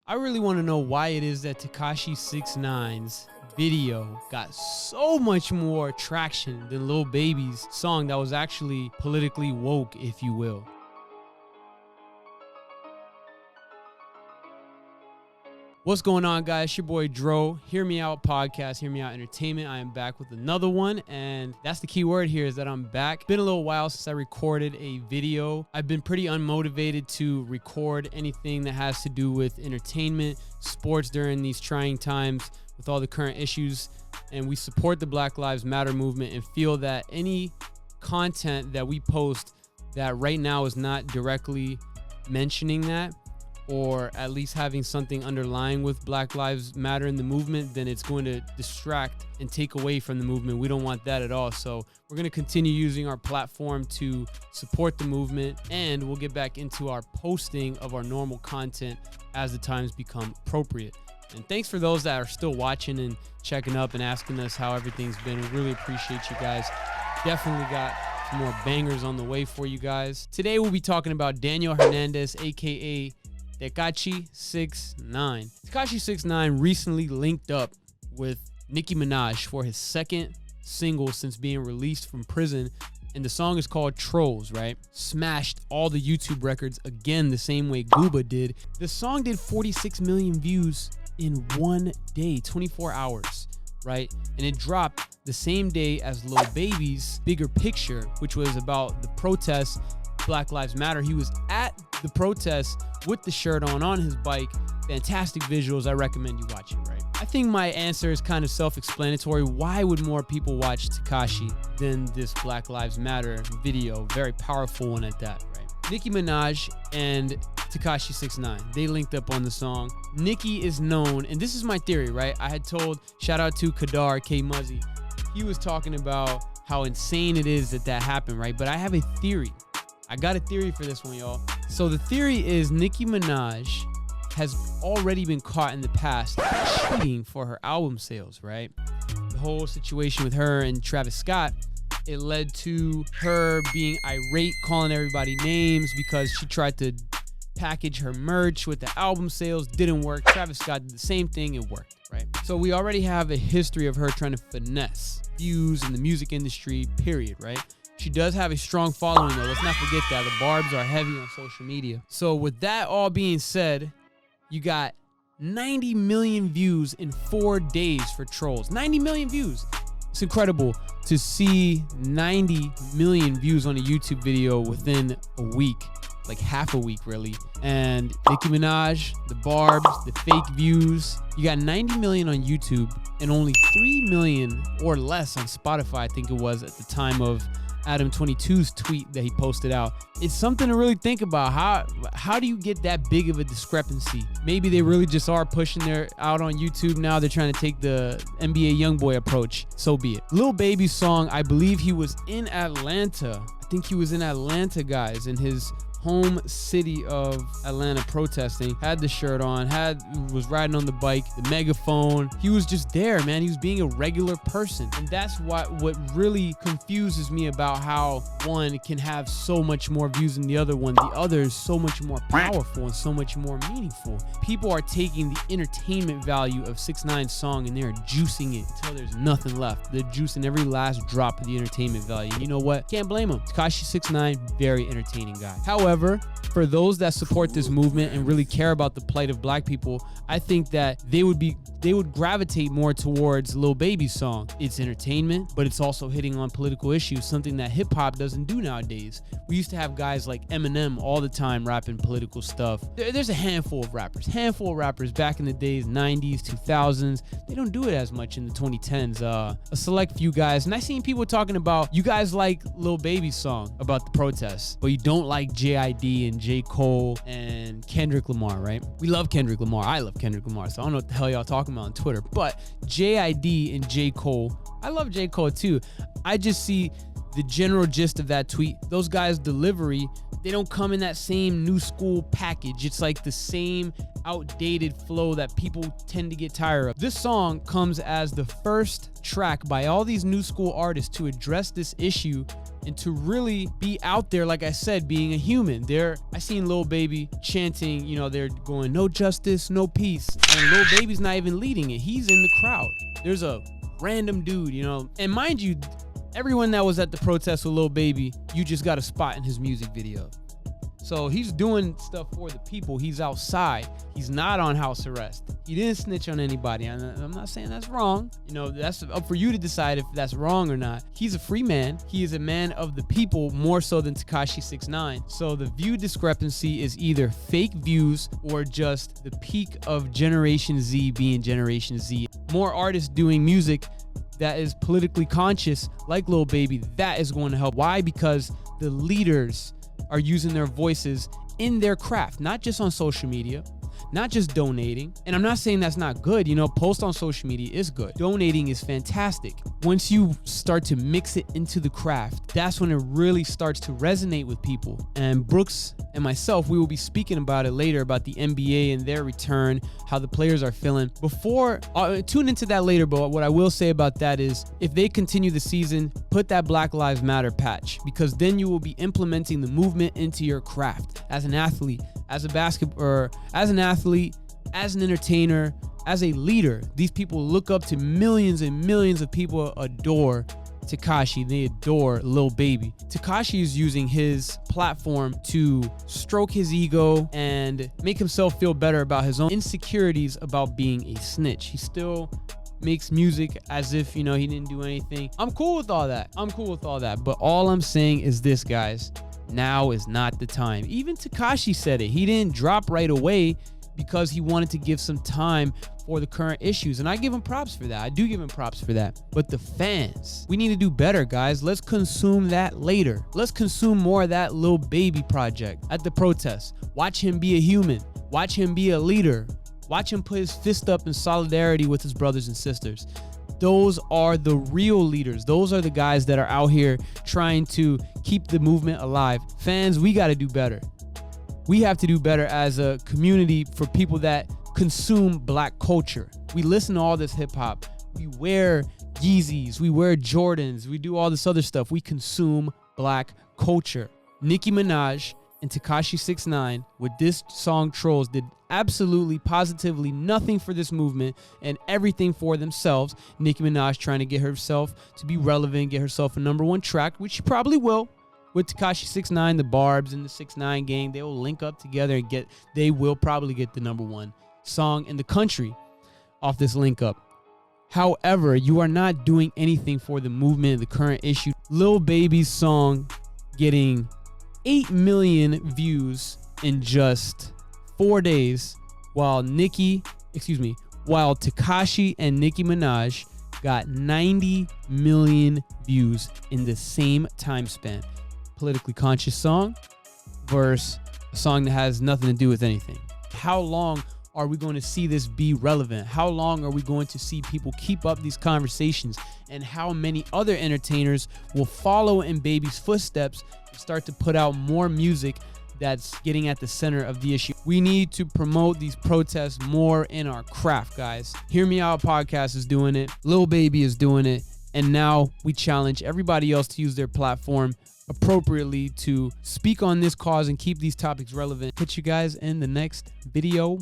I really want to know why it is that Tekashi 6ix9ine's video got so much more traction than Lil Baby's song that was actually politically woke, if you will. What's going on, guys? It's your boy Dro. Hear Me Out podcast, Hear Me Out Entertainment. I am back with another one, and that's the key word here, is that I'm back. Been a little while since I recorded a video. I've been pretty unmotivated to record anything that has to do with entertainment, sports during these trying times with all the current issues, and we support the Black Lives Matter movement and feel that any content that we post that right now is not directly mentioning that, or at least having something underlying with Black Lives Matter in the movement, then it's going to distract and take away from the movement. We don't want that at all. So we're going to continue using our platform to support the movement, and we'll get back into our posting of our normal content as the times become appropriate. And thanks for those that are still watching and checking up and asking us how everything's been. We really appreciate you guys. Definitely got some more bangers on the way for you guys. Today we'll be talking about Daniel Hernandez, aka Tekashi 6ix9ine. Tekashi 6ix9ine recently linked up with Nicki Minaj for his second single since being released from prison, and the song is called Trolls, right? Smashed all the YouTube records again the same way Gooba did. The song did 46 million views in one day, 24 hours, right? And it dropped the same day as Lil Baby's Bigger Picture, which was about the protests, Black Lives Matter. He was at the protest with the shirt on his bike. Fantastic visuals. I recommend you watch it, right? I think my answer is kind of self-explanatory. Why would more people watch Tekashi than this Black Lives Matter video? Very powerful one at that, right? Nicki Minaj and Tekashi 6ix9ine, they linked up on the song. Nicki is known, and this is my theory, right? I had told, shout out to Kadar K Muzzy. He was talking about how insane it is that happened, right? But I have a theory. I got a theory for this one, y'all. So the theory is Nicki Minaj has already been caught in the past cheating for her album sales, right? The whole situation with her and Travis Scott, it led to her being irate, calling everybody names because she tried to package her merch with the album sales. Didn't work. Travis Scott did the same thing. It worked, right? So we already have a history of her trying to finesse views in the music industry, period, right? She does have a strong following, though. Let's not forget that. The barbs are heavy on social media. So with that all being said, you got 90 million views in 4 days for Trolls. 90 million views. It's incredible to see 90 million views on a YouTube video within a week. Like half a week, really. And Nicki Minaj, the barbs, the fake views. You got 90 million on YouTube and only 3 million or less on Spotify, I think it was, at the time of Adam 22's tweet that he posted out. It's something to really think about. How do you get that big of a discrepancy? Maybe they really just are pushing their out on YouTube now. They're trying to take the NBA YoungBoy approach. So be it. Lil Baby's song, I believe he was in Atlanta. I think he was in Atlanta, guys, in his home city of Atlanta, protesting. Had the shirt on, was riding on the bike, the megaphone. He was just there, man. He was being a regular person. And that's what really confuses me about how one can have so much more views than the other one. The other is so much more powerful and so much more meaningful. People are taking the entertainment value of 6ix9ine's song and they're juicing it until there's nothing left. They're juicing every last drop of the entertainment value. And you know what? Can't blame him. Tekashi 6ix9ine, very entertaining guy. However, for those that support this movement and really care about the plight of black people, I think that they would gravitate more towards Lil Baby's song. It's entertainment, but it's also hitting on political issues, something that hip hop doesn't do nowadays. We used to have guys like Eminem all the time rapping political stuff. There's a handful of rappers back in the days, 90s, 2000s. They don't do it as much in the 2010s. A select few guys, and I seen people talking about, you guys like Lil Baby's song about the protests, but you don't like J.I.D. and J. Cole and Kendrick Lamar, right? We love Kendrick Lamar. I love Kendrick Lamar, so I don't know what the hell y'all talking about on Twitter. But J.I.D. and J. Cole, I love J. Cole too. I just see the general gist of that tweet, those guys' delivery, they don't come in that same new school package. It's like the same outdated flow that people tend to get tired of. This song comes as the first track by all these new school artists to address this issue and to really be out there, like I said, being a human. I seen Lil Baby chanting, you know, they're going, no justice, no peace. And Lil Baby's not even leading it. He's in the crowd. There's a random dude, you know. And mind you, everyone that was at the protest with Lil Baby, you just got a spot in his music video. So he's doing stuff for the people. He's outside. He's not on house arrest. He didn't snitch on anybody. I'm not saying that's wrong. You know, that's up for you to decide if that's wrong or not. He's a free man. He is a man of the people more so than Tekashi 6ix9ine. So the view discrepancy is either fake views or just the peak of Generation Z being Generation Z. More artists doing music that is politically conscious like Lil Baby, that is going to help. Why? Because the leaders are using their voices in their craft, not just on social media, not just donating. And I'm not saying that's not good. You know, post on social media is good. Donating is fantastic. Once you start to mix it into the craft, that's when it really starts to resonate with people. And Brooks and myself, we will be speaking about it later, about the NBA and their return, how the players are feeling. Before, tune into that later, but what I will say about that is if they continue the season, put that Black Lives Matter patch, because then you will be implementing the movement into your craft as an athlete, as a basketball, as an athlete, as an entertainer, as a leader. These people look up to millions and millions of people adore Tekashi. They adore Lil Baby. Tekashi is using his platform to stroke his ego and make himself feel better about his own insecurities about being a snitch. He still makes music as if, you know, he didn't do anything. I'm cool with all that. But all I'm saying is this, guys. Now is not the time. Even Tekashi said it. He didn't drop right away because he wanted to give some time for the current issues. And I give him props for that. I do give him props for that. But the fans, we need to do better, guys. Let's consume that later. Let's consume more of that Lil Baby project at the protest. Watch him be a human. Watch him be a leader. Watch him put his fist up in solidarity with his brothers and sisters. Those are the real leaders. Those are the guys that are out here trying to keep the movement alive. Fans, we got to do better. We have to do better as a community for people that consume black culture. We listen to all this hip hop. We wear Yeezys. We wear Jordans. We do all this other stuff. We consume black culture. Nicki Minaj and Tekashi 6ix9ine with this song Trolls did absolutely positively nothing for this movement and everything for themselves. Nicki Minaj trying to get herself to be relevant, get herself a #1 track, which she probably will. With Tekashi 6ix9ine, the Barbs and the 6ix9ine gang, they will link up together and they will probably get the #1 song in the country off this link up. However, you are not doing anything for the movement, the current issue. Lil Baby's song getting 8 million views in just 4 days, while Tekashi and Nicki Minaj got 90 million views in the same time span. Politically conscious song versus a song that has nothing to do with anything. How long are we going to see this be relevant? How long are we going to see people keep up these conversations? And how many other entertainers will follow in Baby's footsteps and start to put out more music that's getting at the center of the issue? We need to promote these protests more in our craft, guys. Hear Me Out podcast is doing it. Lil Baby is doing it. And now we challenge everybody else to use their platform appropriately to speak on this cause and keep these topics relevant. Catch you guys in the next video.